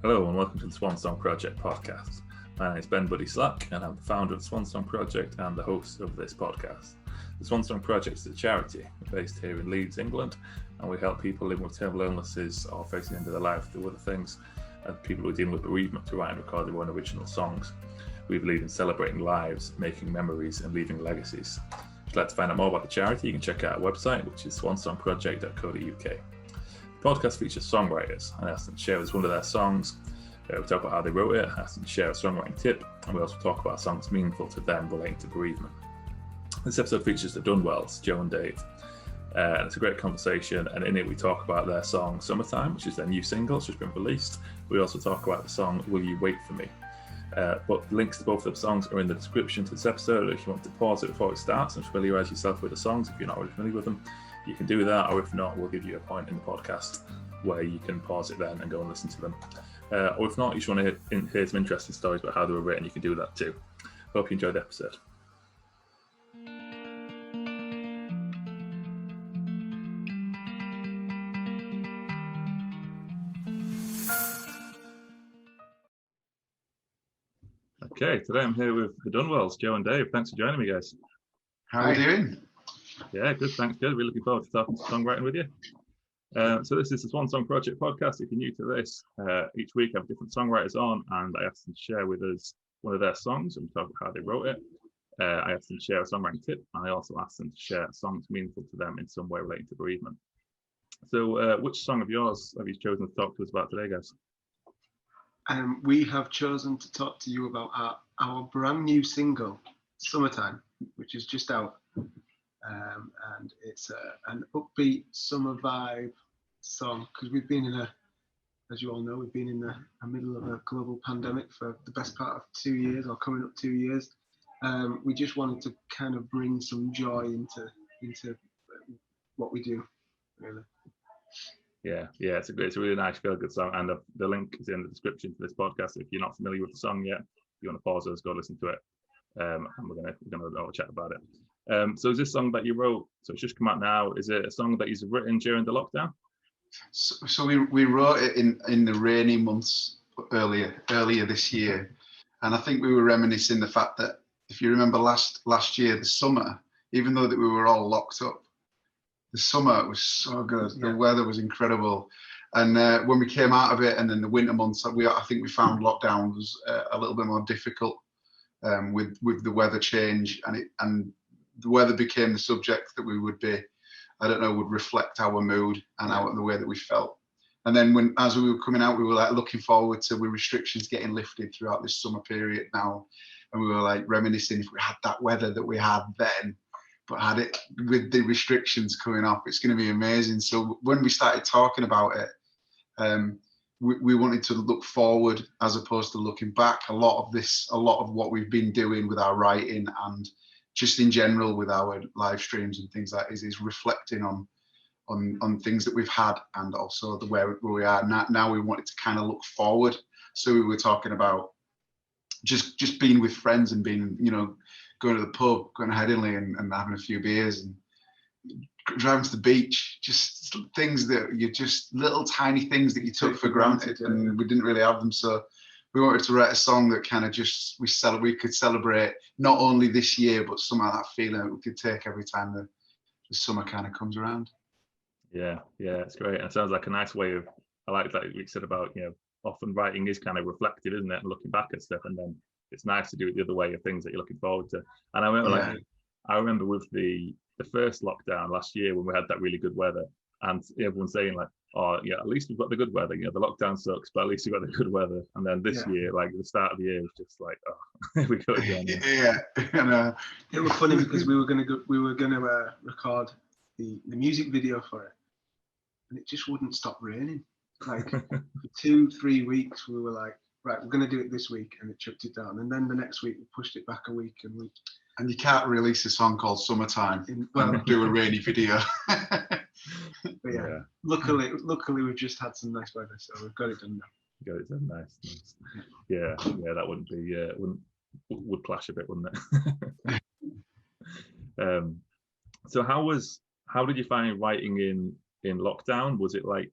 Hello and welcome to the Swan Song Project Podcast. My name is Ben Buddy Slack and I'm the founder of the Swan Song Project and the host of this podcast. The Swan Song Project is a charity based here in Leeds, England, and we help people living with terminal illnesses or facing the end of their life through other things, and people who are dealing with bereavement to write and record their own original songs. We believe in celebrating lives, making memories and leaving legacies. If you'd like to find out more about the charity, you can check out our website, which is swansongproject.co.uk. The podcast features songwriters, and I ask them to share with us one of their songs. We talk about how they wrote it, ask them to share a songwriting tip, and we also talk about songs meaningful to them relating to bereavement. This episode features the Dunwells, Joe and Dave, and it's a great conversation, and in it we talk about their song Summertime, which is their new single, it's just been released. We also talk about the song Will You Wait For Me. But links to both of the songs are in the description to this episode. If you want to pause it before it starts and familiarise yourself with the songs, if you're not already familiar with them, you can do that, or if not, we'll give you a point in the podcast where you can pause it then and go and listen to them. Or if not, you just want to hear some interesting stories about how they were written, you can do that too. Hope you enjoyed the episode. Okay, today I'm here with the Dunwells, Joe and Dave. Thanks for joining me, guys. How are you doing? Yeah, good, thanks, good. We're looking forward to talking songwriting with you. So this is the Swan Song Project Podcast. If you're new to this, each week I have different songwriters on, and I ask them to share with us one of their songs and talk about how they wrote it. I ask them to share a songwriting tip, and I also ask them to share songs meaningful to them in some way relating to bereavement. So which song of yours have you chosen to talk to us about today, guys? We have chosen to talk to you about our brand new single, Summertime, which is just out. And it's an upbeat summer vibe song, because we've been as you all know, we've been in the middle of a global pandemic for the best part of 2 years, or coming up 2 years. We just wanted to kind of bring some joy into what we do, really. Yeah, it's a really nice, feel good song, and the link is in the description for this podcast. If you're not familiar with the song yet, if you want to pause us, go listen to it, and we're gonna have a chat about it. So is this song that you wrote, so it's just come out now, is it a song that you've written during the lockdown? So we wrote it in the rainy months earlier this year, and I think we were reminiscing the fact that if you remember last year, the summer, even though that we were all locked up, the summer was so good. Yeah. The weather was incredible, and when we came out of it, and then the winter months, I think we found lockdown was a little bit more difficult with the weather change, and the weather became the subject that we would reflect our mood and the way that we felt. And then as we were coming out, we were like looking forward to the restrictions getting lifted throughout this summer period now, and we were like reminiscing if we had that weather that we had then, but had it with the restrictions coming off, it's going to be amazing. So when we started talking about it, we wanted to look forward as opposed to looking back. A lot of what we've been doing with our writing and just in general with our live streams and things like that is reflecting on things that we've had, and also the where we are now. We wanted to kind of look forward, so we were talking about just being with friends and being, going to the pub, going to Headingley and having a few beers and driving to the beach, just things that you just little tiny things that you took for granted, and we didn't really have them. So we wanted to write a song that kind of just we could celebrate not only this year, but some of that feeling that we could take every time the summer kind of comes around. Yeah, it's great. And it sounds like a nice way of, I like that you said about, often writing is kind of reflective, isn't it? And looking back at stuff, and then it's nice to do it the other way of things that you're looking forward to. And I remember with the first lockdown last year when we had that really good weather, and everyone saying like, oh yeah, at least we've got the good weather. The lockdown sucks, but at least we've got the good weather. And then this year, like the start of the year was just like, oh, here we go again. Yeah. It was funny because we were gonna record the music video for it, and it just wouldn't stop raining. Like for 2-3 weeks, we were like, right, we're gonna do it this week, and it chucked it down. And then the next week we pushed it back a week, and you can't release a song called Summertime and do a rainy video. But yeah, luckily we've just had some nice weather, so we've got it done now. Got it done, nice. Yeah, that wouldn't be would clash a bit, wouldn't it? So how did you find writing in lockdown? Was it like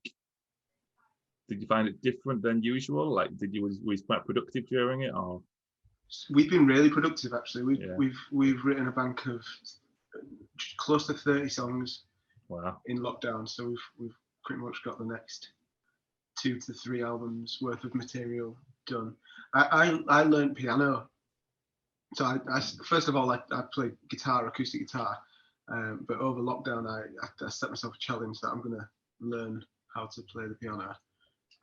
Did you find it different than usual? Like, was you quite productive during it, or? We've been really productive, actually. Yeah. We've written a bank of close to 30 songs. Wow. In lockdown, so we've pretty much got the next 2 to 3 albums worth of material done. I learned piano, so I first of all I played guitar, acoustic guitar, but over lockdown I set myself a challenge that I'm going to learn how to play the piano,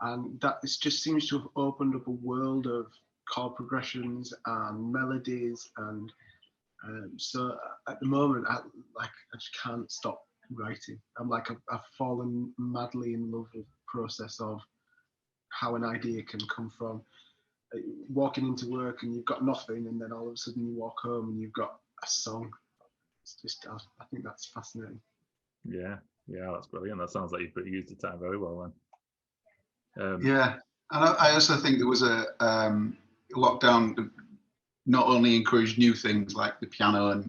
and that it just seems to have opened up a world of chord progressions and melodies, and so at the moment I just can't stop writing. I'm like I've fallen madly in love with the process of how an idea can come from walking into work and you've got nothing, and then all of a sudden you walk home and you've got a song. It's just, I think that's fascinating. Yeah, that's brilliant. That sounds like you used the time very well then. Yeah, and I also think there was a lockdown that not only encouraged new things like the piano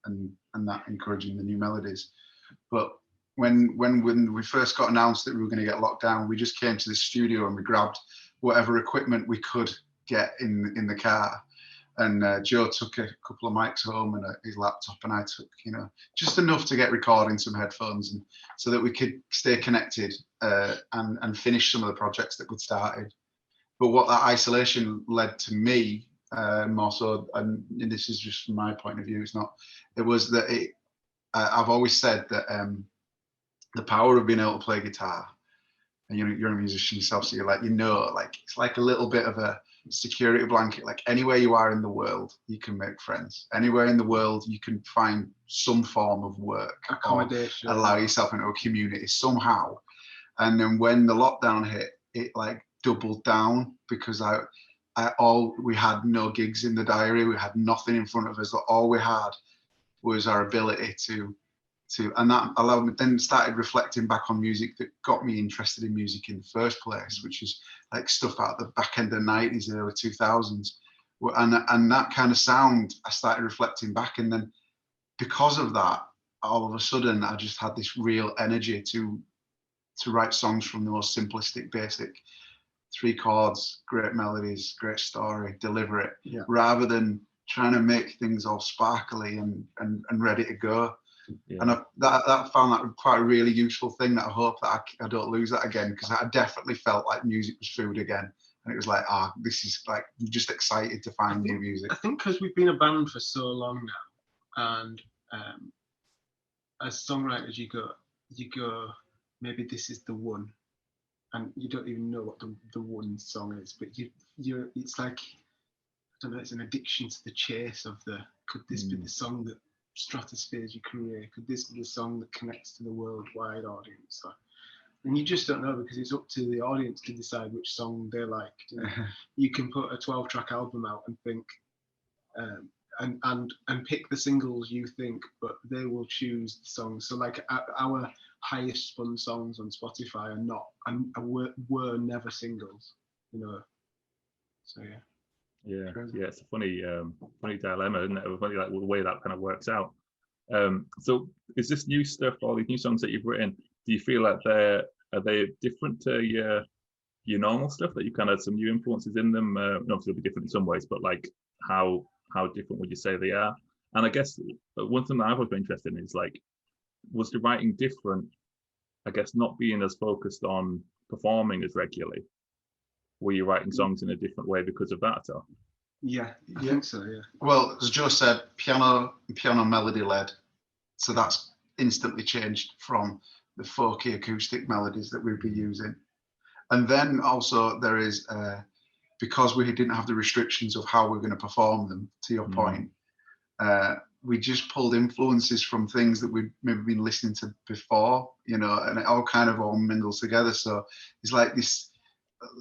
and that encouraging the new melodies, but when we first got announced that we were going to get locked down, we just came to the studio and we grabbed whatever equipment we could get in the car. And Joe took a couple of mics home and his laptop, and I took, just enough to get recording, some headphones, and so that we could stay connected and finish some of the projects that we'd started. But what that isolation led to me, more so, and this is just from my point of view, it was that I've always said that the power of being able to play guitar, and you're a musician yourself, so it's like a little bit of a security blanket. Like anywhere you are in the world, you can make friends. Anywhere in the world, you can find some form of work, accommodation, or allow yourself into a community somehow. And then when the lockdown hit, it like doubled down, because we had no gigs in the diary, we had nothing in front of us. All we had was our ability to and that allowed me, then started reflecting back on music that got me interested in music in the first place, which is like stuff out the back end of the 90s, early 2000s. And that kind of sound, I started reflecting back. And then because of that, all of a sudden, I just had this real energy to write songs from the most simplistic, basic 3 chords, great melodies, great story, deliver it, rather than trying to make things all sparkly and ready to go. Yeah. And I found that quite a really useful thing, that I hope that I don't lose that again, because I definitely felt like music was food again. And it was like, this is like, I'm just excited to find new music. I think because we've been a band for so long now, and as songwriters, you go, maybe this is the one, and you don't even know what the one song is, but it's like, I don't know, it's an addiction to the chase of could this be the song that stratospheres your career? Could this be the song that connects to the worldwide audience? And you just don't know, because it's up to the audience to decide which song they like. You can put a 12-track album out and think, and pick the singles you think, but they will choose the songs. So like our highest spun songs on Spotify are not, and were never singles, So yeah. Yeah, it's a funny dilemma, isn't it? Funny, like the way that kind of works out. So is this new stuff, all these new songs that you've written, do you feel like are they different to your normal stuff, that you kind of had some new influences in them? Obviously they'll be different in some ways, but like how different would you say they are? And I guess one thing that I've always been interested in is, like, was the writing different, I guess, not being as focused on performing as regularly? Were you writing songs in a different way because of that? Or? Yeah, I think so, yeah. Well, as Joe said, piano melody led. So that's instantly changed from the folky acoustic melodies that we'd be using. And then also there is, because we didn't have the restrictions of how we're going to perform them, to your point, we just pulled influences from things that we'd maybe been listening to before, and it all kind of mingles together. So it's like this,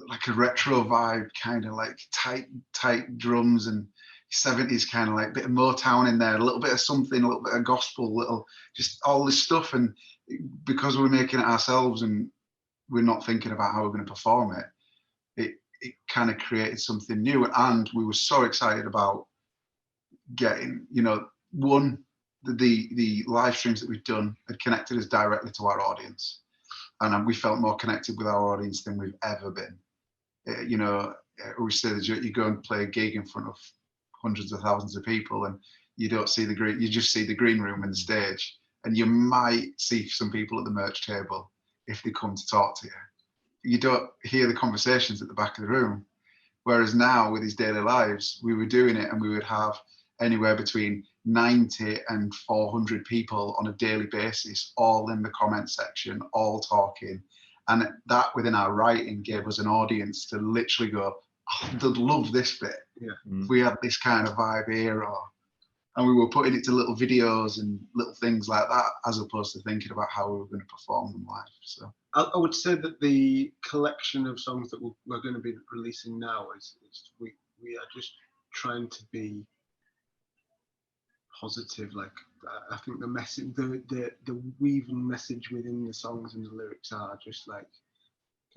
like a retro vibe, kind of like tight drums, and 70s kind of like bit of Motown in there, a little bit of something, a little bit of gospel, just all this stuff. And because we're making it ourselves and we're not thinking about how we're going to perform it, it kind of created something new. And we were so excited about getting, the live streams that we've done had connected us directly to our audience. and we felt more connected with our audience than we've ever been. You know, we say that you go and play a gig in front of hundreds of thousands of people, and you don't see you just see the green room and the stage, and you might see some people at the merch table if they come to talk to you. You don't hear the conversations at the back of the room. Whereas now, with his daily lives, we were doing it and we would have anywhere between 90 and 400 people on a daily basis, all in the comment section, all talking. And that within our writing gave us an audience to literally go, oh, they'd love this bit. Yeah. If we had this kind of vibe here, and we were putting it to little videos and little things like that, as opposed to thinking about how we were going to perform them live. So I would say that the collection of songs that we're going to be releasing now is we are just trying to be positive. Like I think the message, the weaving message within the songs and the lyrics are just like,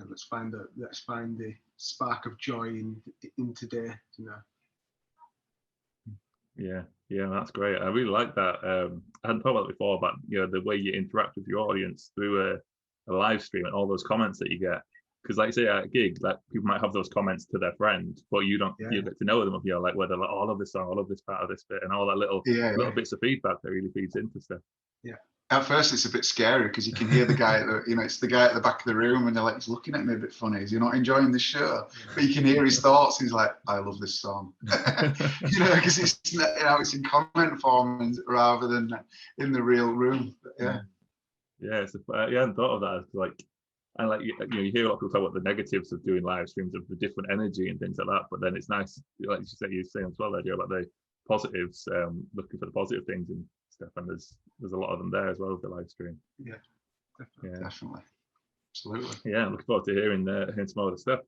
okay, let's find the spark of joy in today, you know. Yeah, that's great. I really like that. I hadn't thought about it before, but you know, the way you interact with your audience through a live stream and all those comments that you get. Because like say at a gig, like people might have those comments to their friend, but you don't you get to know them, you know, like whether like, oh, I love this song, I love this part of this bit, and all that little bits of feedback that really feeds into stuff. Yeah. At first, it's a bit scary because you can hear the guy, it's the guy at the back of the room, and they're like, he's looking at me a bit funny. Is he not enjoying the show? But you can hear his thoughts. He's like, I love this song, you know, because it's it's in comment form rather than in the real room. But, yeah, I hadn't thought of that. And like you hear a lot of people talk about the negatives of doing live streams, of the different energy and things like that. But then it's nice, like you say as well, the idea about the positives, looking for the positive things and stuff. And there's a lot of them there as well with the live stream. Yeah, definitely, absolutely. Yeah, I'm looking forward to hearing some more of the stuff.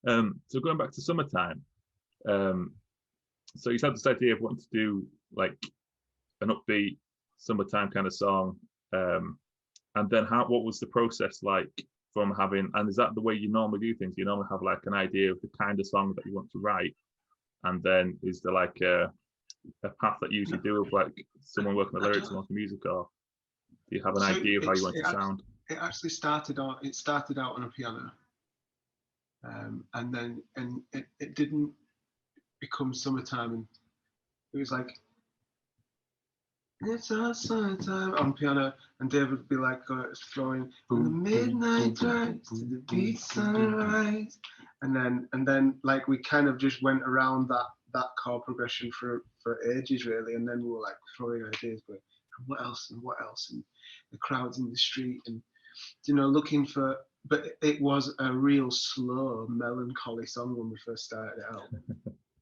So going back to summertime, so you had this idea of wanting to do like an upbeat summertime kind of song, and then what was the process like from having, and is that the way you normally do things? You normally have like an idea of the kind of song that you want to write, and then is there like a path that you usually do of like someone working the lyrics and working music, or do you have an idea of how you want it to sound? It actually started out on a piano, and then it didn't become summertime, and it was like, it's our summertime on piano, and David would be like throwing from the midnight rise to the beat sunrise, and then like we kind of just went around that chord progression for ages really, and then we were like throwing ideas, going what else, and the crowds in the street, and you know, looking for. But it was a real slow, melancholy song when we first started it out.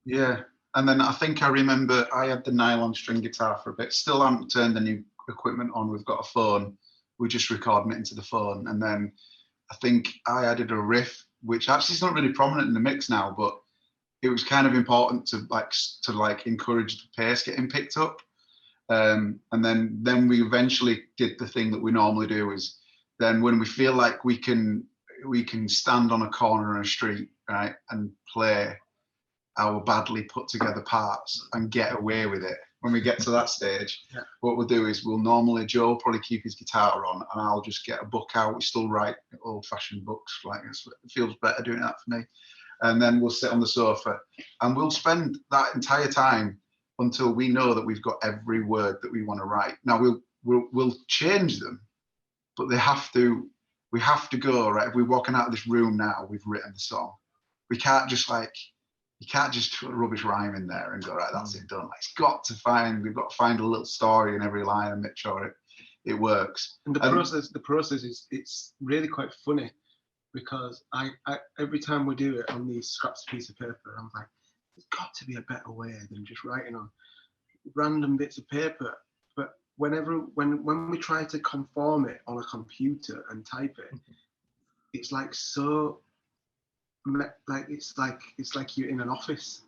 Yeah. And then I think I remember I had the nylon string guitar for a bit. Still haven't turned the new equipment on. We've got a phone. We're just recording it into the phone. And then I think I added a riff, which actually is not really prominent in the mix now, but it was kind of important to encourage the pace getting picked up. And then we eventually did the thing that we normally do, is then when we feel like we can stand on a corner on a street, right, and play our badly put together parts and get away with it. When we get to that stage, what we'll do is Joe will probably keep his guitar on, and I'll just get a book out. We still write old-fashioned books, like it feels better doing that for me. And then we'll sit on the sofa and we'll spend that entire time until we know that we've got every word that we want to write. Now we'll change them, but we have to go, right? If we're walking out of this room now, we've written the song. We can't just you can't just put a rubbish rhyme in there and go, right, that's it, done. We've got to find a little story in every line and make sure it works. And the process is, it's really quite funny, because I every time we do it on these scraps of piece of paper, I'm like, there's got to be a better way than just writing on random bits of paper. But when we try to conform it on a computer and type it, it's like so. Like it's like you're in an office,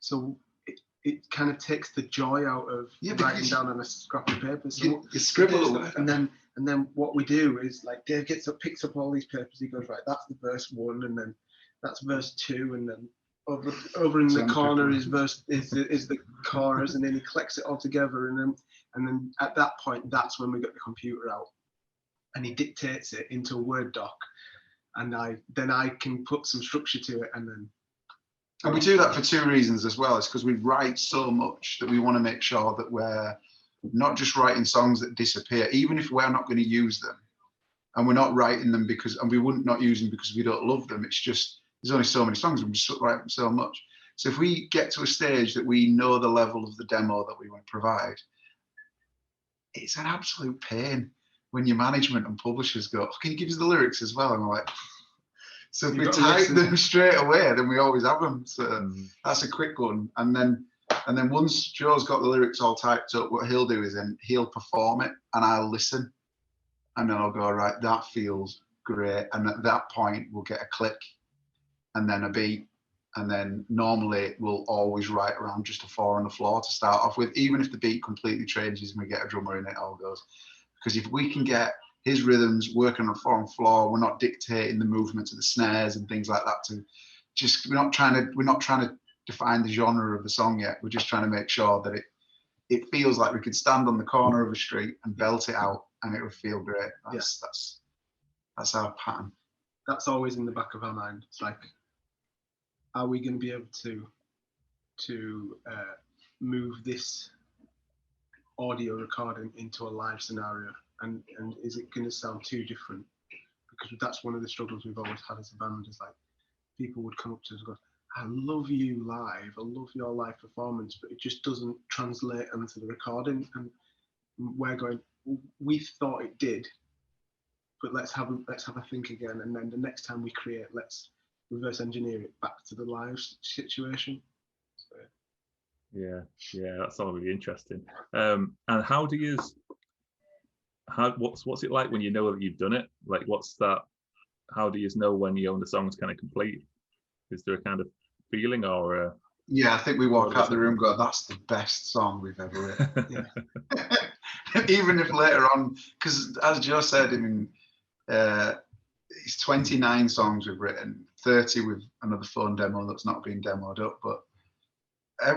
so it kind of takes the joy out of writing down on a scrap of paper. So you scribble away, and then what we do is, like, Dave picks up all these papers. He goes, right, that's the verse 1, and then that's verse 2, and then over in the corner is the chorus, and then he collects it all together, and then at that point, that's when we get the computer out, and he dictates it into a Word doc, and then I can put some structure to it, and then. And we do that for two reasons as well. It's because we write so much that we want to make sure that we're not just writing songs that disappear, even if we're not going to use them. And we're not writing them and we wouldn't not use them because we don't love them. It's just, there's only so many songs and we just write them so much. So if we get to a stage that we know the level of the demo that we want to provide, it's an absolute pain when your management and publishers go, can you give us the lyrics as well? And we're like, so if we type them straight away, then we always have them. So that's a quick one. And then once Joe's got the lyrics all typed up, what he'll do is then he'll perform it and I'll listen. And then I'll go, right, that feels great. And at that point, we'll get a click and then a beat. And then normally we'll always write around just a 4 on the floor to start off with. Even if the beat completely changes and we get a drummer in, it all goes. Because if we can get his rhythms working on a 4 on the floor, we're not dictating the movement of the snares and things like that. We're not trying to define the genre of the song yet. We're just trying to make sure that it feels like we could stand on the corner of a street and belt it out and it would feel great. That's our pattern. That's always in the back of our mind. It's like, are we going to be able to move this audio recording into a live scenario? And is it going to sound too different? Because that's one of the struggles we've always had as a band, is like people would come up to us and go, I love you live, I love your live performance, but it just doesn't translate into the recording. And we're going, we thought it did, but let's have a think again. And then the next time we create, let's reverse engineer it back to the live situation. So. Yeah, that's all really interesting. And how do you? What's it like when you know that you've done it? Like, what's that? How do you know when you own the song's kind of complete? Is there a kind of feeling or? Yeah, I think we walk out the room and go, that's the best song we've ever written. Even if later on, because as Joe said, I mean, it's 29 songs we've written, 30 with another phone demo that's not been demoed up, but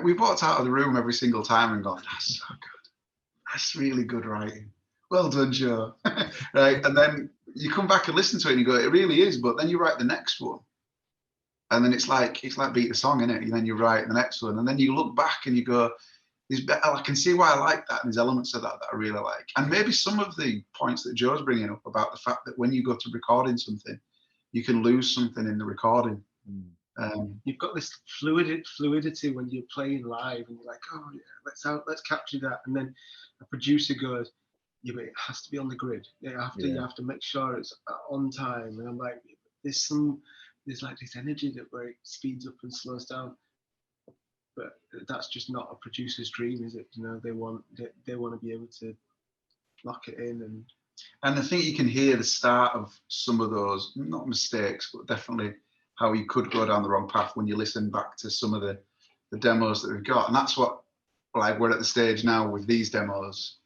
we've walked out of the room every single time and gone, that's so good. That's really good writing. Well done, Joe. Right, and then you come back and listen to it and you go, it really is, but then you write the next one. And then it's like beat the song, innit? And then you write the next one. And then you look back and you go, I can see why I like that. And there's elements of that I really like. And maybe some of the points that Joe's bringing up about the fact that when you go to recording something, you can lose something in the recording. You've got this fluidity when you're playing live and you're like, oh yeah, let's capture that. And then a producer goes, yeah, but it has to be on the grid. You have to make sure it's on time. And I'm like, there's like this energy that where it speeds up and slows down, but that's just not a producer's dream, is it? You know, they want to be able to lock it in, and I think you can hear the start of some of those, not mistakes, but definitely how you could go down the wrong path when you listen back to some of the demos that we've got. And that's what, like, we're at the stage now with these demos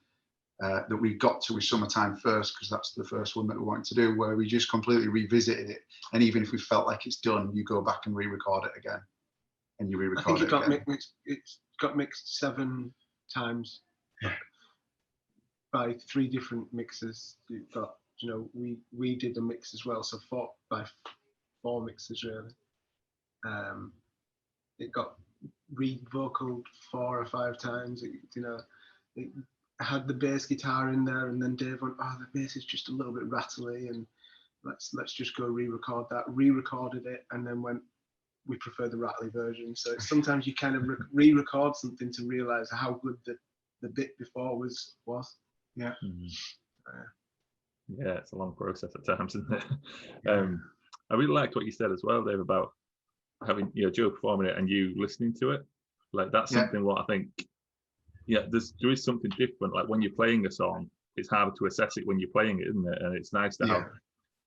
that we got to with Summertime first, because that's the first one that we wanted to do, where we just completely revisited it. And even if we felt like it's done, you go back and re-record it again. And you re-record it again. I think it got mixed 7 times by 3 different mixers. You've got, you know, we did the mix as well, so 4 mixers really. It got re-vocaled 4 or 5 times. It had the bass guitar in there, and then Dave went, oh, the bass is just a little bit rattly, and let's just go re-record that. Re-recorded it, and then went, we prefer the rattly version. So sometimes you kind of re-record something to realise how good the bit before was. Yeah. Yeah, it's a long process at times, isn't it? I really liked what you said as well, Dave, about having, you know, Joe performing it and you listening to it. Like, that's something what I think, there is something different. Like, when you're playing a song, it's harder to assess it when you're playing it, isn't it? And it's nice to have.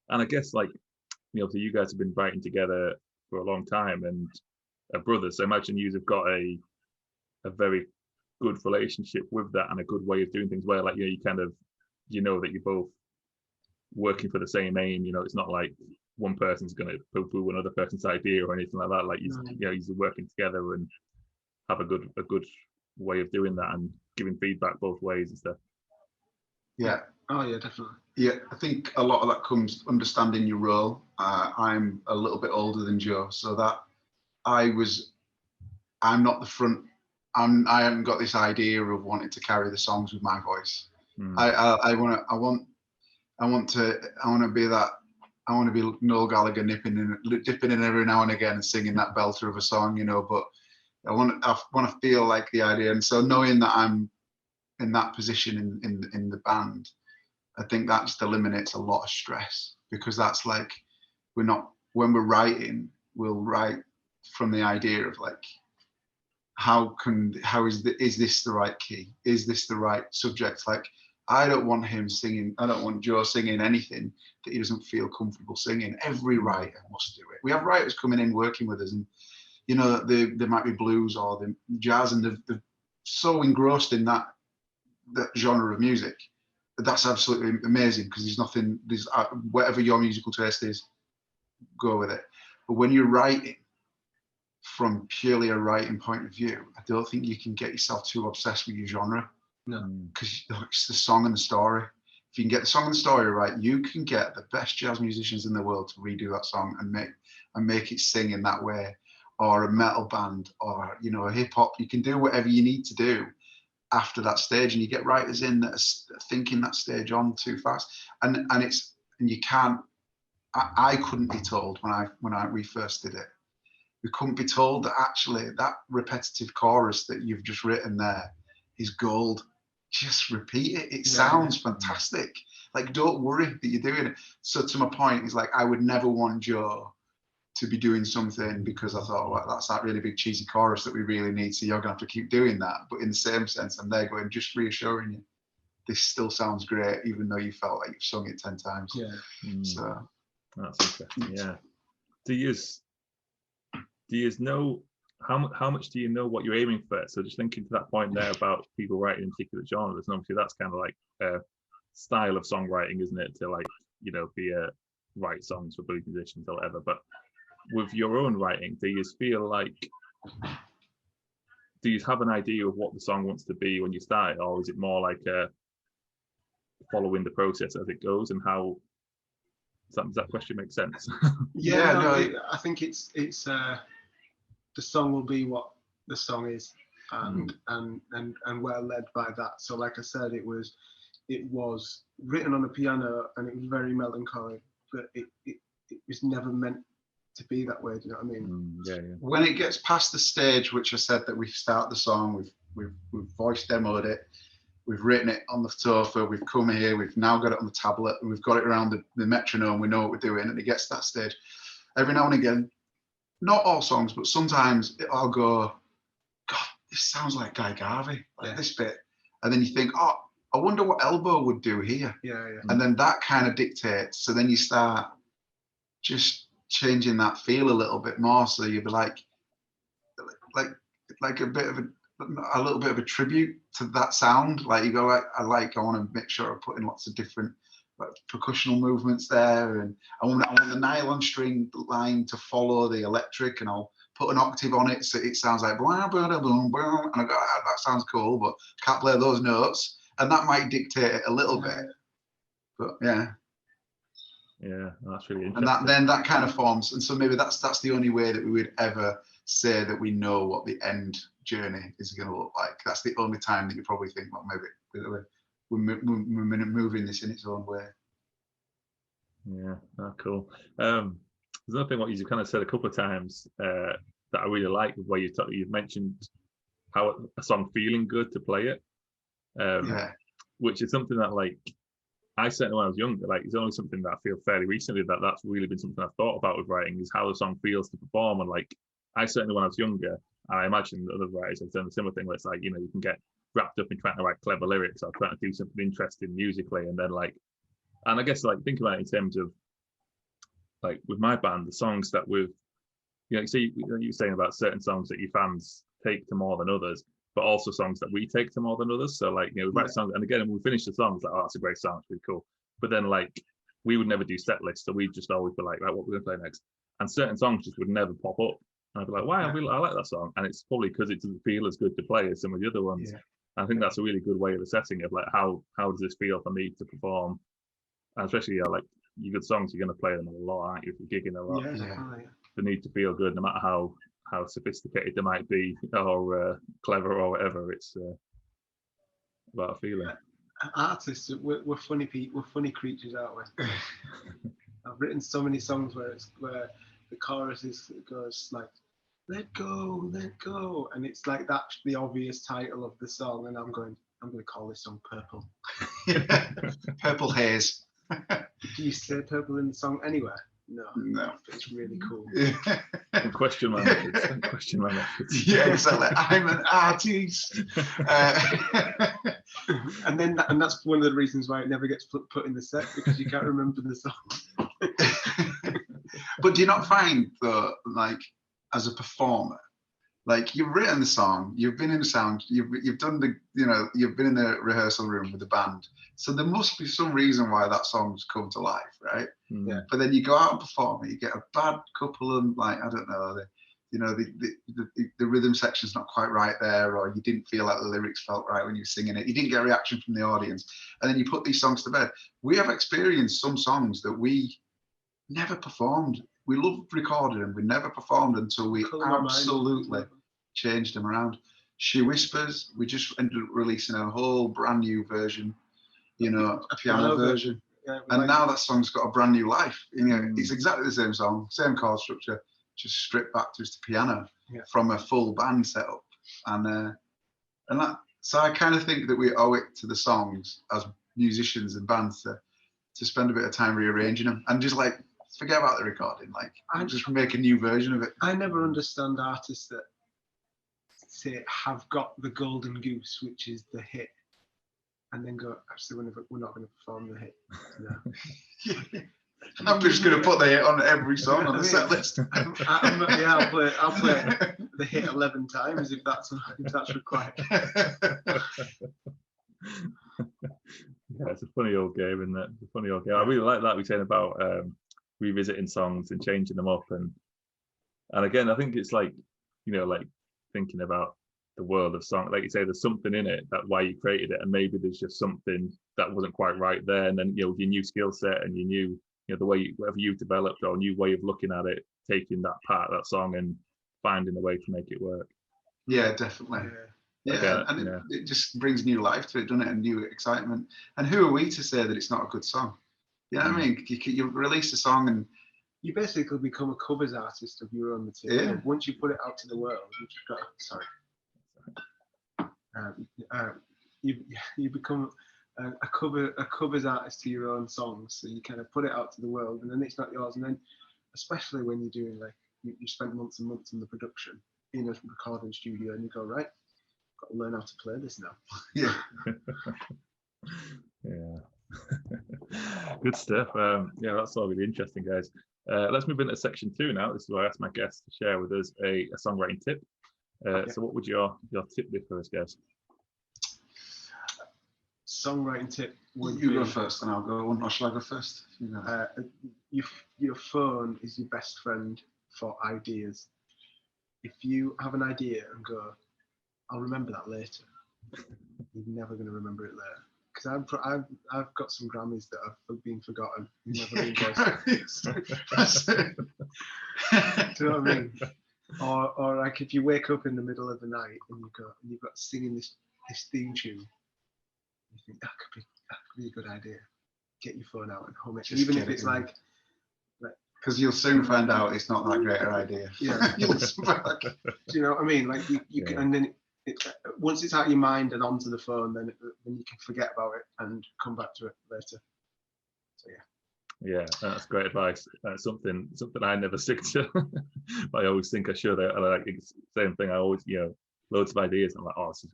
And I guess, like, you know, so you guys have been writing together for a long time and are brothers. So I imagine you've got a very good relationship with that and a good way of doing things where, like, you know, you kind of, you know, that you're both working for the same aim. You know, it's not like one person's going to poo-poo another person's idea or anything like that. Like, you know, you're working together and have a good way of doing that and giving feedback both ways and stuff. Yeah, Oh yeah, definitely. Yeah, I think a lot of that comes understanding your role. I'm a little bit older than Joe, so that I'm not the front. I haven't got this idea of wanting to carry the songs with my voice. Mm. I want to be that. I want to be Noel Gallagher dipping in every now and again and singing that belter of a song, But I want to feel like the idea, and so knowing that I'm in that position in the band, I think that just eliminates a lot of stress, because that's like when we're writing, we'll write from the idea of like, is this the right key? Is this the right subject? Like, I don't want Joe singing anything that he doesn't feel comfortable singing. Every writer must do it. We have writers coming in working with us, and they might be blues or the jazz, and they're so engrossed in that genre of music. That's absolutely amazing, because there's whatever your musical taste is, go with it. But when you're writing from purely a writing point of view, I don't think you can get yourself too obsessed with your genre. No. Because it's the song and the story. If you can get the song and the story right, you can get the best jazz musicians in the world to redo that song and make it sing in that way, or a metal band, or a hip hop. You can do whatever you need to do after that stage, and you get writers in that are thinking that stage on too fast, and you can't. I couldn't be told when we first did it. We couldn't be told that actually that repetitive chorus that you've just written there is gold. Just repeat it. It sounds fantastic. Like, don't worry that you're doing it. So to my point, is like, I would never want Joe to be doing something because I thought, well, that's that really big cheesy chorus that we really need, so you're gonna have to keep doing that. But in the same sense, I'm there going, just reassuring you, this still sounds great, even though you felt like you've sung it 10 times. Yeah. So that's interesting. Yeah. Do you know how much do you know what you're aiming for? So just thinking to that point there about people writing in particular genres, and obviously that's kind of like a style of songwriting, isn't it? To like, write songs for blues musicians or whatever. But with your own writing, do you feel like, do you have an idea of what the song wants to be when you start it, or is it more like following the process as it goes? And how does that question make sense? I think it's the song will be what the song is, and we're led by that. So like I said, it was written on a piano, and it was very melancholy, but it was never meant to be that way. Do you know what I mean? Yeah. When it gets past the stage, which I said that we start the song, we've voice demoed it, we've written it on the sofa, we've come here, we've now got it on the tablet, and we've got it around the metronome, we know what we're doing, and it gets to that stage. Every now and again, not all songs, but sometimes I'll go, God, this sounds like Guy Garvey, this bit. And then you think, oh, I wonder what Elbow would do here. Yeah. And then that kind of dictates. So then you start just changing that feel a little bit more. So you'd be like a bit of a little bit of a tribute to that sound. Like you go, I want to make sure I put in lots of different percussional movements there, and I want the nylon string line to follow the electric, and I'll put an octave on it so it sounds like blah, blah, blah, blah, blah, and I go, that sounds cool, but can't play those notes, and that might dictate it a little bit. But yeah, that's really interesting. And then that kind of forms, and so maybe that's the only way that we would ever say that we know what the end journey is going to look like. That's the only time that you probably think, well, maybe we're moving this in its own way. Yeah, cool. There's another thing what you kind of said a couple of times that I really like, where you've mentioned how a song feeling good to play it, which is something that, like, I certainly when I was younger, like, it's only something that I feel fairly recently that's really been something I've thought about with writing, is how the song feels to perform. And like, I certainly when I was younger, and I imagine other writers have done a similar thing, where it's like, you can get wrapped up in trying to write clever lyrics or trying to do something interesting musically, and then like, and I guess like think about it in terms of like with my band, the songs that we've, so you're saying about certain songs that your fans take to more than others, but also songs that we take to more than others. So like, we write songs, and again, when we finish the song, it's like, oh, that's a great song, it's really cool. But then like, we would never do set lists, so we'd just always be like, right, what we're gonna play next, and certain songs just would never pop up. And I'd be like, wow, I like that song. And it's probably because it doesn't feel as good to play as some of the other ones. Yeah. I think that's a really good way of assessing it. Like, how does this feel for me to perform? And especially, like, your good songs, you're going to play them a lot, aren't you? If you're gigging a lot, they need to feel good, no matter how sophisticated they might be, or clever, or whatever. It's about a feeling. Artists, we're funny people. We're funny creatures, aren't we? I've written so many songs where the chorus goes like, "Let go, let go," and it's like that's the obvious title of the song, and I'm going to call this song Purple. Purple Haze. Do you say purple in the song anywhere? No. It's really cool. Question my methods. Yeah, exactly. I'm an artist. And that's one of the reasons why it never gets put in the set, because you can't remember the song. But do you not find, though, like, as a performer, like, you've written the song, you've been in the sound, you've done the, you've been in the rehearsal room with the band, so there must be some reason why that song's come to life, right? Yeah. But then you go out and perform it, you get a bad couple of, like, I don't know, the rhythm section's not quite right there, or you didn't feel like the lyrics felt right when you were singing it, you didn't get a reaction from the audience, and then you put these songs to bed. We have experienced some songs that we never performed. We loved recording them, we never performed until we absolutely changed them around. She Whispers, we just ended up releasing a whole brand new version, a piano version. Yeah, and now that song's got a brand new life. It's exactly the same song, same chord structure, just stripped back to just a piano from a full band setup. And that, so I kind of think that we owe it to the songs as musicians and bands to spend a bit of time rearranging them and just like forget about the recording, like just make a new version of it. I never understand artists that say have got the golden goose, which is the hit, and then go, actually we're not going to perform the hit. No. I'm just going to put the hit on every song on the set list. I'll play the hit 11 times if that's required. Yeah, it's a funny old game, isn't it? It's a funny old game. I really like that we're saying about revisiting songs and changing them up, and again, I think it's like, like thinking about the world of song, like you say, there's something in it that why you created it, and maybe there's just something that wasn't quite right there, and then your new skill set and your new the way whatever you've developed or a new way of looking at it, taking that part of that song and finding a way to make it work. Yeah, definitely. It just brings new life to it, doesn't it, and new excitement. And who are we to say that it's not a good song? You know what I mean? You release a song and you basically become a covers artist of your own material. Yeah. Once you put it out to the world, you become a covers artist to your own songs. So you kind of put it out to the world, and then it's not yours. And then, especially when you're doing like you spend months and months in the production in a recording studio, and you go, right, got to learn how to play this now. Yeah. Yeah. Good stuff. That's all really interesting, guys. Let's move into section 2 now. This is where I ask my guests to share with us a songwriting tip. So what would your tip be for us, guys? Songwriting tip would you go first and I'll go on, or shall I go first? Your phone is your best friend for ideas. If you have an idea and go, I'll remember that later, you're never going to remember it later. Because I've got some Grammys that have been forgotten, never been voiced. Do you know what I mean? Or like if you wake up in the middle of the night and you've got singing this theme tune, you think that could be a good idea. Get your phone out and hum it, even if it's like. Because you'll soon find out it's not that great an idea. Yeah. Do you know what I mean? Like you can, and then. Once it's out of your mind and onto the phone, then you can forget about it and come back to it later. So yeah, that's great advice. Something I never stick to, but I always think I should. I like the same thing. I always loads of ideas. I'm like, oh, this is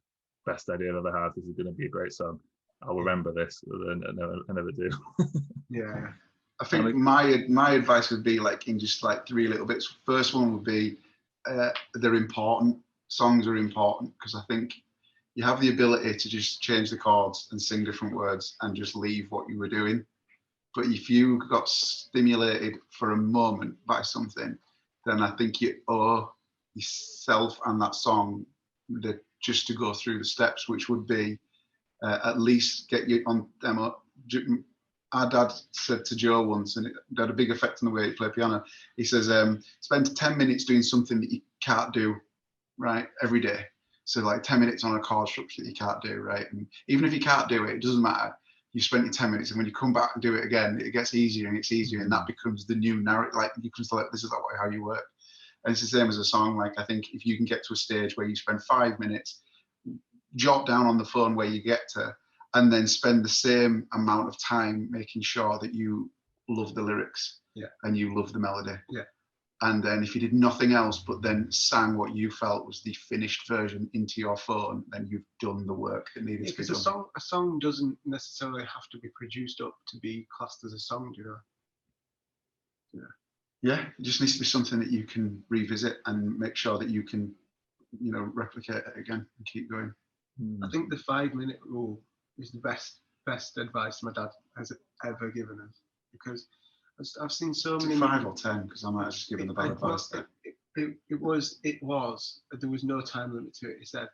the best idea I've ever had. This is going to be a great song. I'll remember this, and I never do. Yeah, I think my advice would be like in just like 3 little bits. First one would be they're important. Songs are important because I think you have the ability to just change the chords and sing different words and just leave what you were doing. But if you got stimulated for a moment by something, then I think you owe yourself and that song the just to go through the steps, which would be at least get you on demo. Our dad said to Joe once, and it had a big effect on the way he played piano. He says, spend 10 minutes doing something that you can't do, right, every day. So like 10 minutes on a chord structure that you can't do, right? And even if you can't do it, it doesn't matter. You spent your 10 minutes, and when you come back and do it again, it gets easier and it's easier, and that becomes the new narrative. Like, you can like, this is like how you work. And it's the same as a song. Like, I think if you can get to a stage where you spend 5 minutes, jot down on the phone where you get to, and then spend the same amount of time making sure that you love the lyrics, and you love the melody. And then if you did nothing else but then sang what you felt was the finished version into your phone, then you've done the work that needed to be done. Because a song doesn't necessarily have to be produced up to be classed as a song, you know. Yeah, it just needs to be something that you can revisit and make sure that you can, you know, replicate it again and keep going. I think the 5-minute rule is the best advice my dad has ever given us, because I've seen so many. 5 or 10, because I might have just given the bad advice there. It was. There was no time limit to it. He said,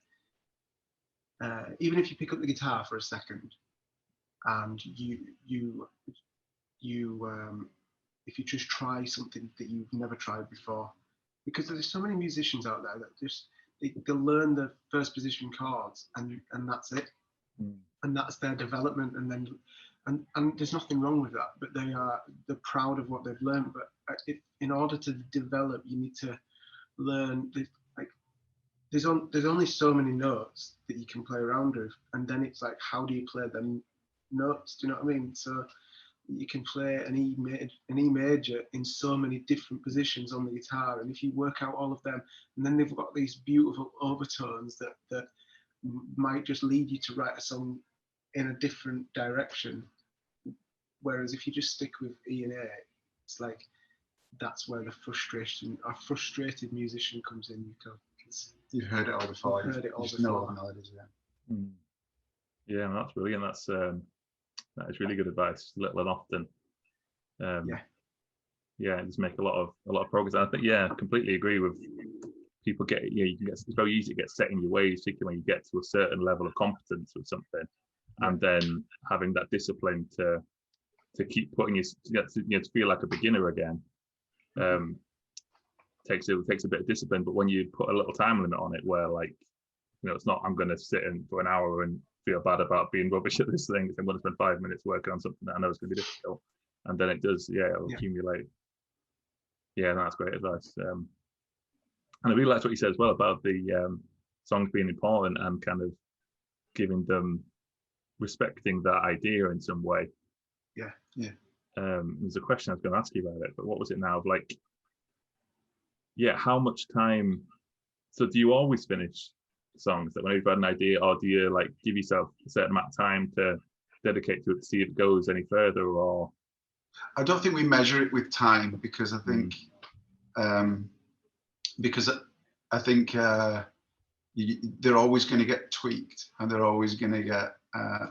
even if you pick up the guitar for a second, and if you just try something that you've never tried before, because there's so many musicians out there that just they learn the first position chords and that's it, and that's their development, and then and there's nothing wrong with that, but they're proud of what they've learned. But in order to develop, you need to learn. Like, there's only so many notes that you can play around with, and then it's like, how do you play them notes? Do you know what I mean? So you can play an E major in so many different positions on the guitar, and if you work out all of them, and then they've got these beautiful overtones that might just lead you to write a song in a different direction. Whereas if you just stick with E and A, it's like, that's where the frustrated musician comes in. You've heard it all before. You've heard it all just before. know all the melodies, Yeah, that's brilliant. That is really good advice. Little and often. Just make a lot of progress. And I think, I completely agree with people. It's very easy to get set in your ways, particularly when you get to a certain level of competence with something, and then having that discipline to keep putting to feel like a beginner again. Takes a bit of discipline, but when you put a little time limit on it, where, like, it's not, I'm going to sit in for an hour and feel bad about being rubbish at this thing. I'm going to spend 5 minutes working on something that I know is going to be difficult, and then it does, it'll accumulate. Yeah, that's great advice. And I really liked what you said as well about the songs being important and kind of giving them, respecting that idea in some way. There's a question I was going to ask you about it, but what was it now? Like, how much time? So do you always finish songs that when you've had an idea, or do you like give yourself a certain amount of time to dedicate to it to see if it goes any further? Or I don't think we measure it with time, because I think they're always going to get tweaked, and they're always going to get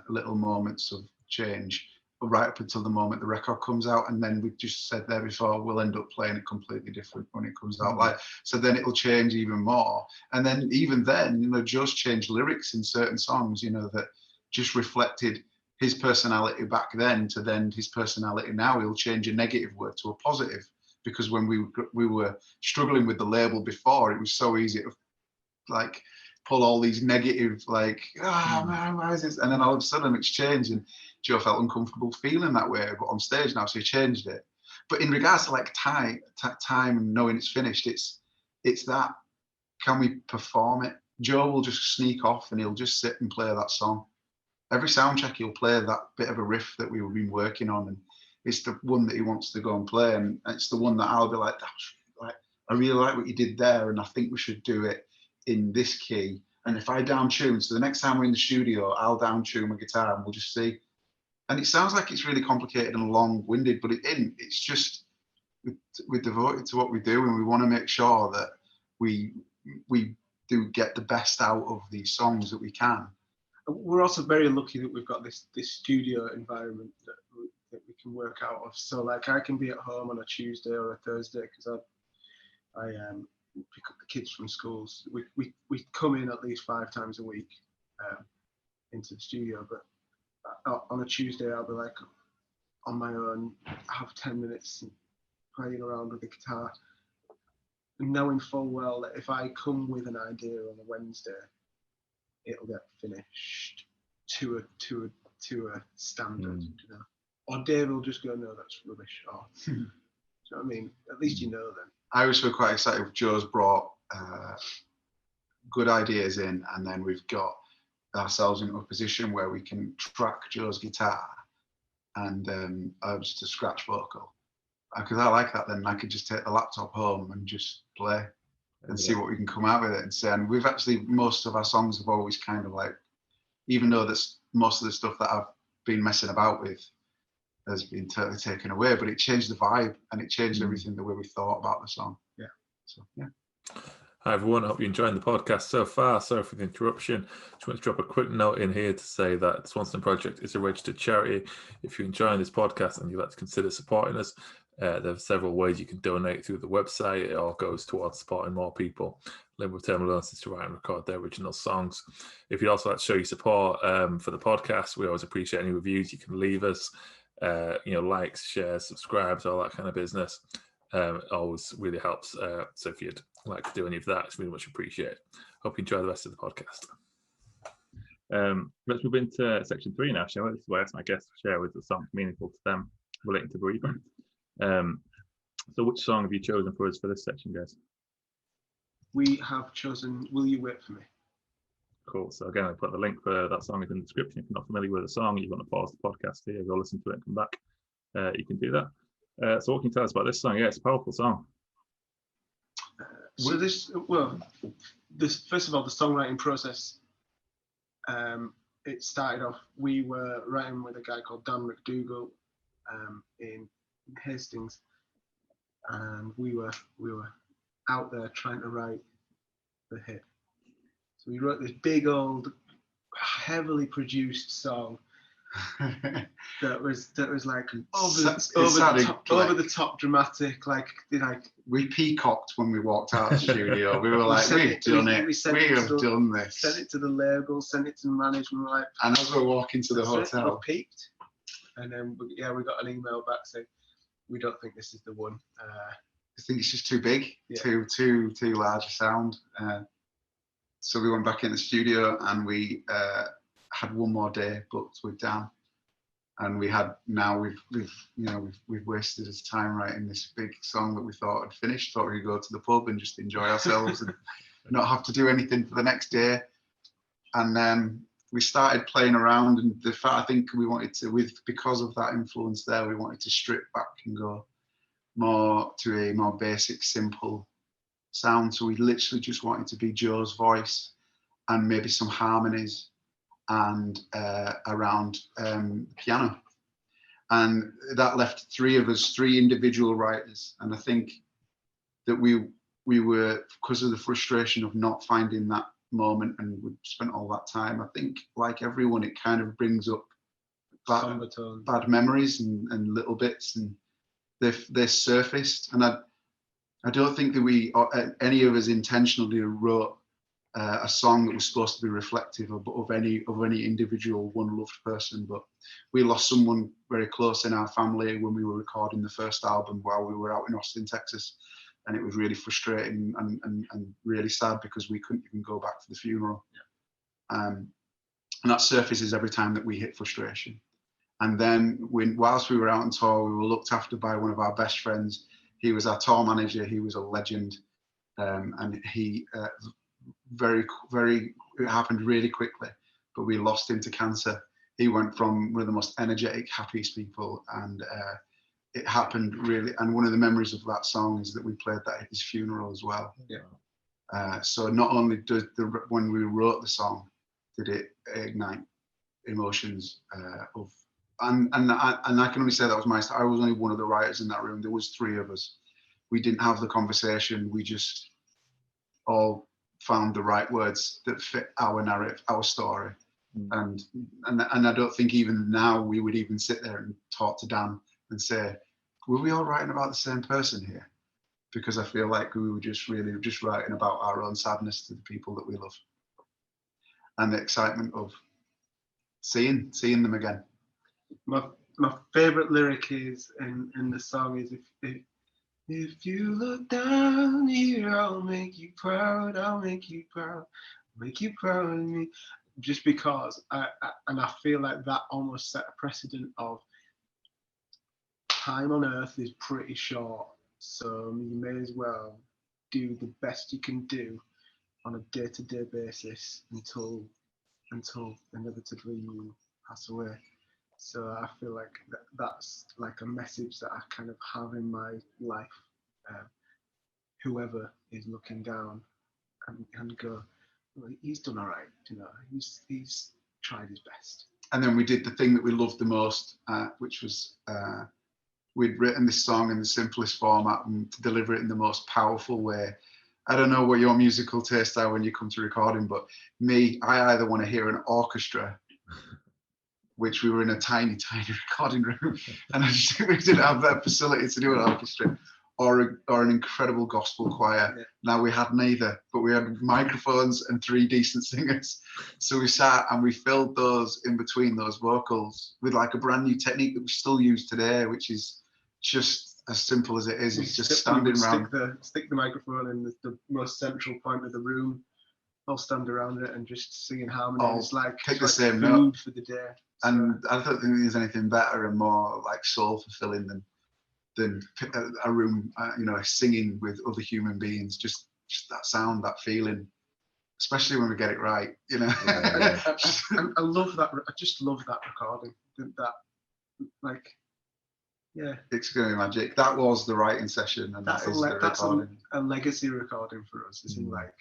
little moments of change right up until the moment the record comes out, and then we've just said there before, we'll end up playing it completely different when it comes out. Like, so then it'll change even more, and then even then, Joe's changed lyrics in certain songs, that just reflected his personality back then to then his personality now. He'll change a negative word to a positive, because when we were struggling with the label before, it was so easy to like pull all these negative, like, man, why is this? And then all of a sudden it's changed, and Joe felt uncomfortable feeling that way, but on stage now, so he changed it. But in regards to like time and knowing it's finished, it's that, can we perform it? Joe will just sneak off and he'll just sit and play that song. Every sound check he'll play that bit of a riff that we've been working on, and it's the one that he wants to go and play, and it's the one that I'll be like, I really like what you did there, and I think we should do it in this key. And if I down tune, so the next time we're in the studio, I'll down tune my guitar and we'll just see. And it sounds like it's really complicated and long-winded, but it isn't. It's just we're devoted to what we do, and we want to make sure that we do get the best out of these songs that we can. We're also very lucky that we've got this studio environment that we can work out of. So like, I can be at home on a Tuesday or a Thursday, because pick up the kids from schools. We come in at least 5 times a week into the studio, but on a Tuesday I'll be like on my own, have 10 minutes playing around with the guitar, knowing full well that if I come with an idea on a Wednesday, it'll get finished to a standard, you know. Or Dave will just go, no, that's rubbish. Or, do you know what I mean? At least you know then. I always feel quite excited if Joe's brought good ideas in, and then we've got ourselves into a position where we can track Joe's guitar and just a scratch vocal. Because I like that, then I could just take the laptop home and just play and see what we can come out with it and say. And we've actually, most of our songs have always kind of like, even though that's most of the stuff that I've been messing about with has been totally taken away, but it changed the vibe and it changed everything the way we thought about the song. Yeah. So, yeah. Hi everyone, I hope you're enjoying the podcast so far. Sorry for the interruption. Just want to drop a quick note in here to say that the Swan Song Project is a registered charity. If you're enjoying this podcast and you'd like to consider supporting us, there are several ways you can donate through the website. It all goes towards supporting more people living with terminal illness to write and record their original songs. If you'd also like to show your support for the podcast, we always appreciate any reviews you can leave us. Likes, shares, subscribes, all that kind of business. Always really helps. So if you'd like to do any of that, it's really much appreciated. Hope you enjoy the rest of the podcast. Let's move into section 3 now, shall we? This is where I ask my guests to share with the song meaningful to them relating to bereavement. So which song have you chosen for us for this section, guys? We have chosen Will You Wait For Me? Cool. So again, I put the link for that song in the description. If you're not familiar with the song, you want to pause the podcast here, go listen to it and come back. You can do that. So what can you tell us about this song? Yeah, it's a powerful song. First of all, the songwriting process, it started off, we were writing with a guy called Dan McDougall in Hastings, and we were out there trying to write the hit. So we wrote this big old, heavily produced song that was like over the top dramatic, like we peacocked when we walked out of the studio. We were like, we've done it. We have done this. Sent it to the label, sent it to the management, like. And as we're walking to the hotel, we peaked, and then we got an email back saying, we don't think this is the one. I think it's just too big, too large a sound. So we went back in the studio and we had one more day booked with Dan, and we've wasted his time writing this big song that we thought had finished. Thought we'd go to the pub and just enjoy ourselves and not have to do anything for the next day. And then we started playing around, and I think we wanted to, because of that influence there, we wanted to strip back and go more to a more basic, simple sound. So we literally just wanted to be Joe's voice and maybe some harmonies and around piano. And that left 3 of us, 3 individual writers. And I think that we were, because of the frustration of not finding that moment, and we spent all that time, I think like everyone, it kind of brings up bad memories and little bits, and they're surfaced. And I don't think that we, any of us, intentionally wrote a song that was supposed to be reflective of any individual one loved person, but we lost someone very close in our family when we were recording the first album while we were out in Austin, Texas, and it was really frustrating and really sad because we couldn't even go back to the funeral. And that surfaces every time that we hit frustration. And then whilst we were out on tour, we were looked after by one of our best friends. He was our tour manager. He was a legend, and he it happened really quickly, but we lost him to cancer. He went from one of the most energetic, happiest people, and it happened really. And one of the memories of that song is that we played that at his funeral as well. So not only did when we wrote the song, did it ignite emotions of. And I can only say that was I was only one of the writers in that room. There was 3 of us. We didn't have the conversation. We just all found the right words that fit our narrative, our story. And I don't think even now we would even sit there and talk to Dan and say, were we all writing about the same person here? because I feel like we were just writing about our own sadness to the people that we love, and the excitement of seeing them again. My favorite lyric is in the song is if you look down here, I'll make you proud. I'll make you proud. Make you proud of me. Just because I feel like that almost set a precedent of time on earth is pretty short, so you may as well do the best you can do on a day-to-day basis until inevitably you pass away. So I feel like that's like a message that I kind of have in my life. Whoever is looking down and go, well, he's done all right, he's tried his best. And then we did the thing that we loved the most, which was we'd written this song in the simplest format and to deliver it in the most powerful way. I don't know what your musical tastes are when you come to recording, but I either want to hear an orchestra, which we were in a tiny recording room, and I just we didn't have that facility to do an orchestra, or an incredible gospel choir. Yeah. Now we had neither, but we had microphones and 3 decent singers. So we sat and we filled those in between those vocals with like a brand new technique that we still use today, which is just as simple as it is. It's just standing around. Stick the microphone in the most central point of the room. I'll stand around it and just singing harmony. It's like pick the same food note for the day. And I don't think there's anything better and more like soul fulfilling than a room, singing with other human beings. Just that sound, that feeling, especially when we get it right. Yeah. I love that. I just love that recording. It's going to be magic. That was the writing session, and that's a legacy recording for us. It's like,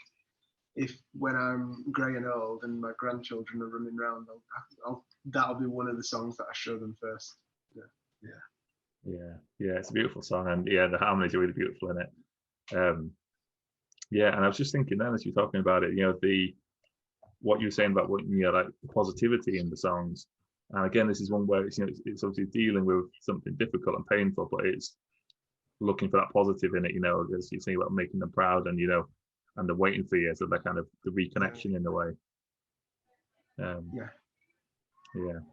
if when I'm grey and old and my grandchildren are running around, that'll be one of the songs that I show them first. Yeah, it's a beautiful song, and the harmonies are really beautiful in it. And I was just thinking then, as you're talking about it, what you were saying about like the positivity in the songs. And again, this is one where it's obviously dealing with something difficult and painful, but it's looking for that positive in it. As you're saying about making them proud, and and they're waiting for you, so that kind of the reconnection in a way.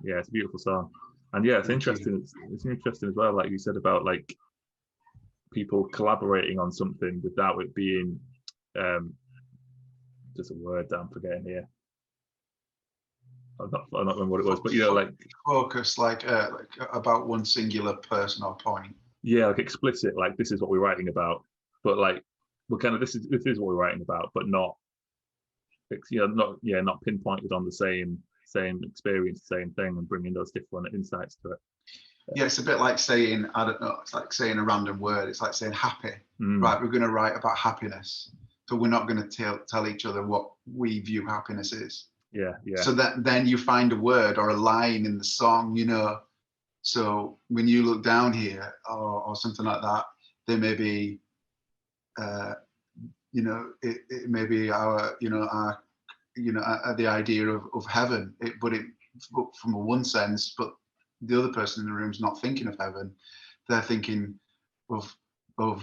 It's a beautiful song, and it's interesting. It's interesting as well, like you said about like people collaborating on something without it being just a word that I'm forgetting here. I'm not remembering what it was, but like focus, like about one singular person or point. Yeah, like explicit, like this is what we're writing about, but like we're kind of this is what we're writing about, but not not pinpointed on the same experience, same thing, and bringing those different insights to it. Yeah, it's a bit like saying, I don't know, it's like saying a random word. It's like saying happy. Right, we're going to write about happiness, but we're not going to tell each other what we view happiness is. Yeah. So then you find a word or a line in the song, So when you look down here or something like that, there may be, it may be our the idea of heaven. But from one sense, but the other person in the room's not thinking of heaven. They're thinking of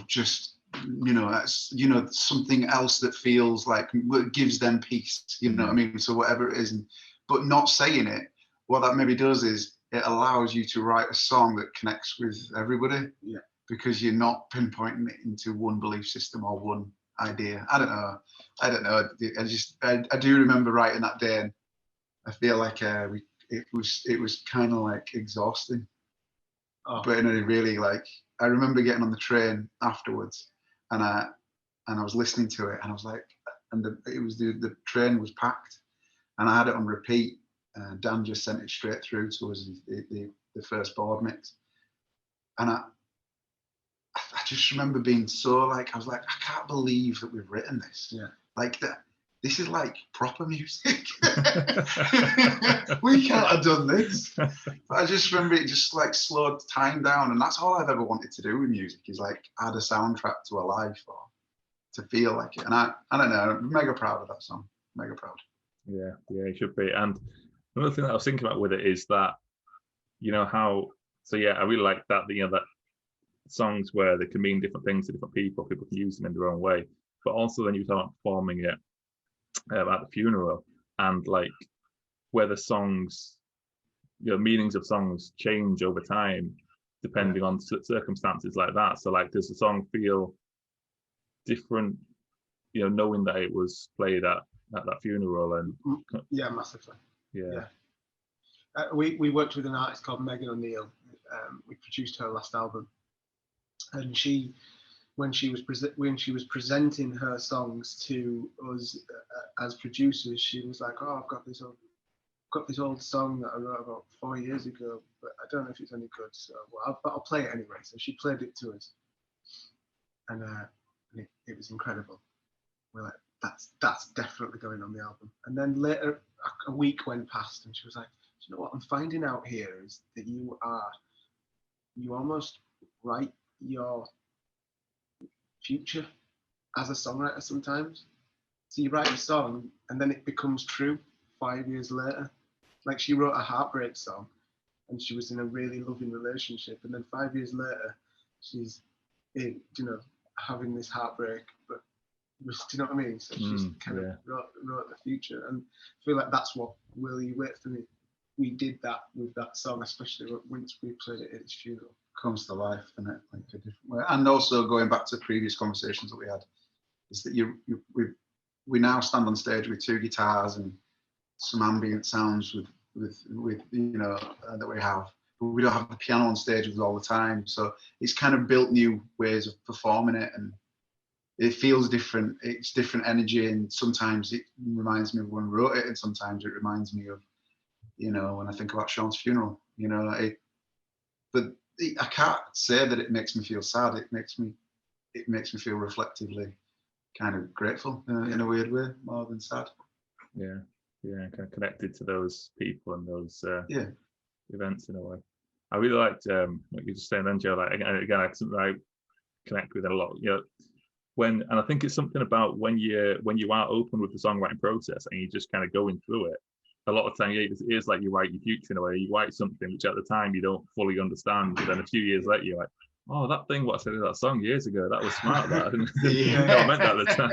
just something else that feels like gives them peace. You know what I mean? So whatever it is, but not saying it. What that maybe does is it allows you to write a song that connects with everybody. Yeah. Because you're not pinpointing it into one belief system or one idea. I don't know. I do remember writing that day, and I feel like it was kind of like exhausting. Oh. But in a really I remember getting on the train afterwards, and I was listening to it, and I was like, and the train was packed, and I had it on repeat. Dan just sent it straight through to us, the first board mix, and I just remember being so I was like, I can't believe that we've written this. Yeah. Like that. This is like proper music. We can't have done this. But I just remember it just slowed time down, and that's all I've ever wanted to do with music is add a soundtrack to a life or to feel like it. And I don't know, I'm mega proud of that song. Mega proud. Yeah, it should be. And another thing that I was thinking about with it is that, I really like that, that songs where they can mean different things to different people. People can use them in their own way. But also then you start performing it at the funeral, and like where the songs, meanings of songs change over time depending on circumstances like that. So like, does the song feel different, knowing that it was played at that funeral? And yeah, massively. Yeah. We worked with an artist called Megan O'Neill. We produced her last album, and when she was presenting her songs to us as producers, she was like, "Oh, I've got this old song that I wrote about 4 years ago, but I don't know if it's any good. So, I'll play it anyway." So she played it to us, and it was incredible. We're like, "That's definitely going on the album." And then later, a week went past, and she was like, "Do you know what I'm finding out here is that you almost write your future as a songwriter sometimes. So you write a song and then it becomes true 5 years later." Like, she wrote a heartbreak song and she was in a really loving relationship, and then 5 years later she's having this heartbreak, but do you know what I mean? So she's kind of wrote the future, and I feel like that's what Will You Wait For Me, we did that with that song, especially once we played it at his funeral. Comes to life, in it, like a different way. And also going back to previous conversations that we had, is that we now stand on stage with two guitars and some ambient sounds with that we have, but we don't have the piano on stage with us all the time. So it's kind of built new ways of performing it, and it feels different. It's different energy, and sometimes it reminds me of when we wrote it, and sometimes it reminds me of, when I think about Sean's funeral. But I can't say that it makes me feel sad. It makes me feel reflectively kind of grateful in a weird way, more than sad. Yeah, kind of connected to those people and those events in a way. I really liked what you just saying then, Joe. Like, again, something I connect with it a lot. And I think it's something about when you are open with the songwriting process and you're just kind of going through it. A lot of time, it is like you write your future in a way. You write something which at the time you don't fully understand, but then a few years later you're like, "Oh, that thing what I said in that song years ago, that was smart. That I didn't know I meant that at the time."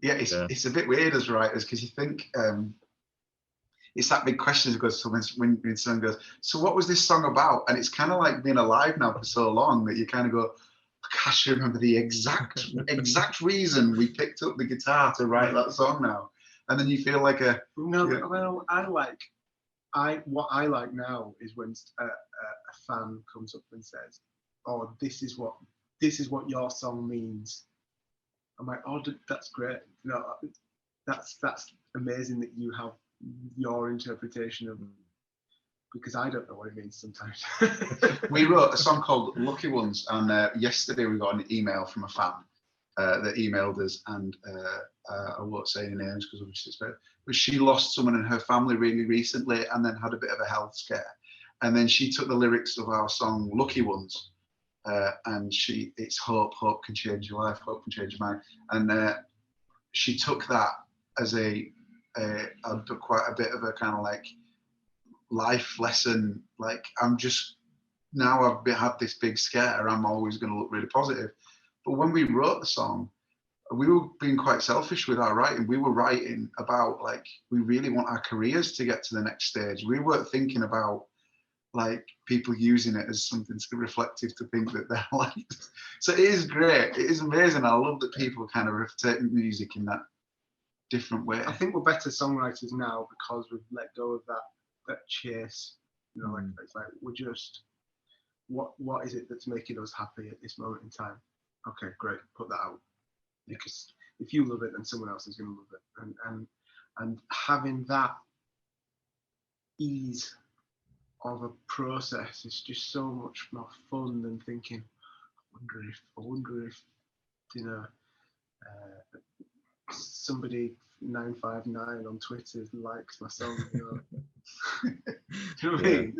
It's a bit weird as writers, because you think it's that big question that goes when someone goes, "So what was this song about?" And it's kind of like being alive now for so long that you kind of go, I can't remember the exact reason we picked up the guitar to write that song now, and then you feel like Well, what I like now is when a fan comes up and says, "Oh, this is what your song means." I'm like, "Oh, that's great. That's amazing that you have your interpretation of." Because I don't know what it means sometimes. We wrote a song called Lucky Ones, and yesterday we got an email from a fan that emailed us, and I won't say any names because obviously it's better, but she lost someone in her family really recently and then had a bit of a health scare. And then she took the lyrics of our song Lucky Ones, and it's hope can change your life, hope can change your mind. And she took that as quite a bit of a kind of like life lesson. Like, I'm just, now I've had this big scare, I'm always going to look really positive. But when we wrote the song, we were being quite selfish with our writing. We were writing about, like, we really want our careers to get to the next stage. We weren't thinking about like people using it as something reflective to think that they're liked. So it is great. It is amazing. I love that people kind of take music in that different way. I think we're better songwriters now because we've let go of that chase. Like, it's like, we're just, what is it that's making us happy at this moment in time? Okay, great, put that out. Because if you love it, then someone else is going to love it. And having that ease of a process is just so much more fun than thinking, I wonder if somebody 959 on Twitter likes my song. Do you know what I mean?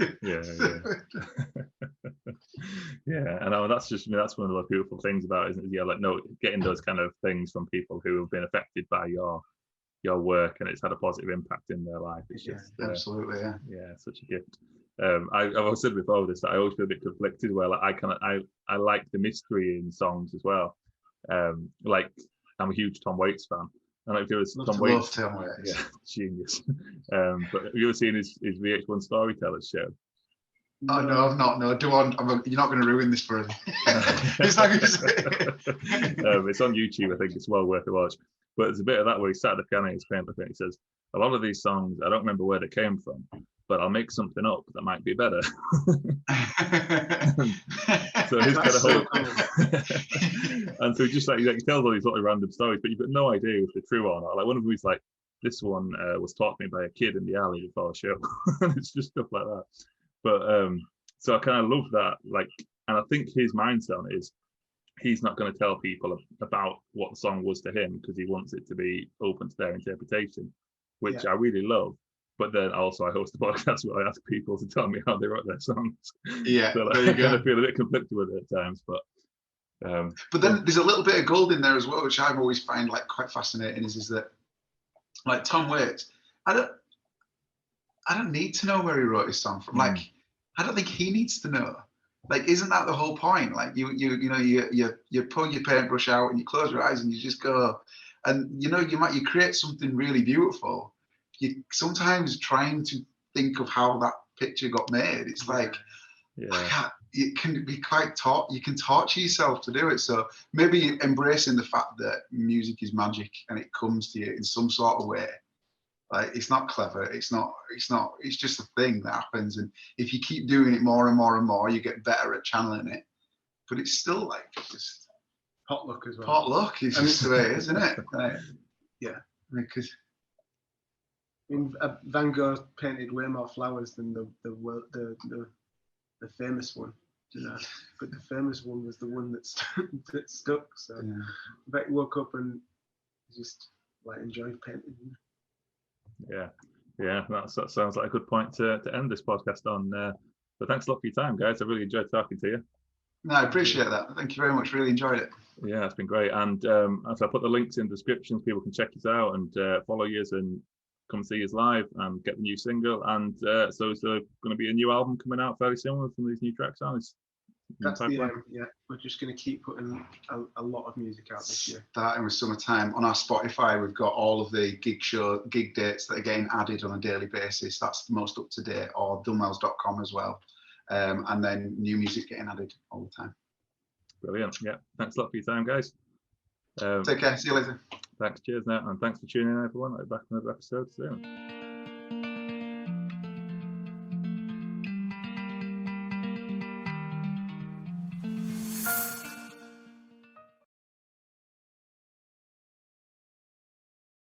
Yeah, I know that's one of the beautiful things about it, isn't it? Yeah, like, no, getting those kind of things from people who have been affected by your work and it's had a positive impact in their life. It's just absolutely, such a gift. I've always said before this that I always feel a bit conflicted where like, I like the mystery in songs as well. Like I'm a huge Tom Waits fan. I don't know if you ever Tom Waits. Love Tom Waits. Yeah, genius. But have you ever seen his VH1 Storytellers show? Oh no, I've not. No, do on. You're not going to ruin this for us. It's not it's on YouTube. I think it's well worth a watch. But there's a bit of that where he sat at the piano, he's playing the thing. He says, "A lot of these songs, I don't remember where they came from, but I'll make something up that might be better." So his kind of whole, and so just like he tells all these sort of random stories, but you've got no idea if they're true or not. Like one of them is like, "This one was taught me by a kid in the alley before a show," and it's just stuff like that. But so I kind of love that, like, and I think his mindset on it is he's not going to tell people about what the song was to him because he wants it to be open to their interpretation, which I really love. But then also I host a podcast where I ask people to tell me how they wrote their songs. Yeah, so there you go. I feel a bit conflicted with it at times, but then there's a little bit of gold in there as well, which I've always find like quite fascinating. Is that like Tom Waits? I don't need to know where he wrote his song from. Like I don't think he needs to know. Like, isn't that the whole point? Like you pull your paintbrush out and you close your eyes and you just go, and you create something really beautiful. You sometimes trying to think of how that picture got made. It's like, it can be quite you can torture yourself to do it. So maybe embracing the fact that music is magic and it comes to you in some sort of way. Like it's not clever. It's just a thing that happens. And if you keep doing it more and more and more, you get better at channeling it. But it's still like just pot luck as well. Pot luck is just the way it is, isn't it? Like, yeah. Because Van Gogh painted way more flowers than the famous one. But the famous one was the one that stuck. So I bet he woke up and just like enjoyed painting. Yeah, that sounds like a good point to end this podcast on. But thanks a lot for your time, guys. I really enjoyed talking to you. No, I appreciate that. Thank you very much. Really enjoyed it. Yeah, it's been great. And as I put the links in the description, people can check us out and follow you and come see us live and get the new single. And so is there going to be a new album coming out fairly soon with some of these new tracks on? That's the aim, yeah. We're just going to keep putting a lot of music out this year. Starting with summertime. On our Spotify, we've got all of the gig dates that are getting added on a daily basis. That's the most up to date, or Dunwells.com as well. And then new music getting added all the time. Brilliant. Yeah. Thanks a lot for your time, guys. Take care. See you later. Thanks. Cheers now. And thanks for tuning in, everyone. I'll be back in another episode soon.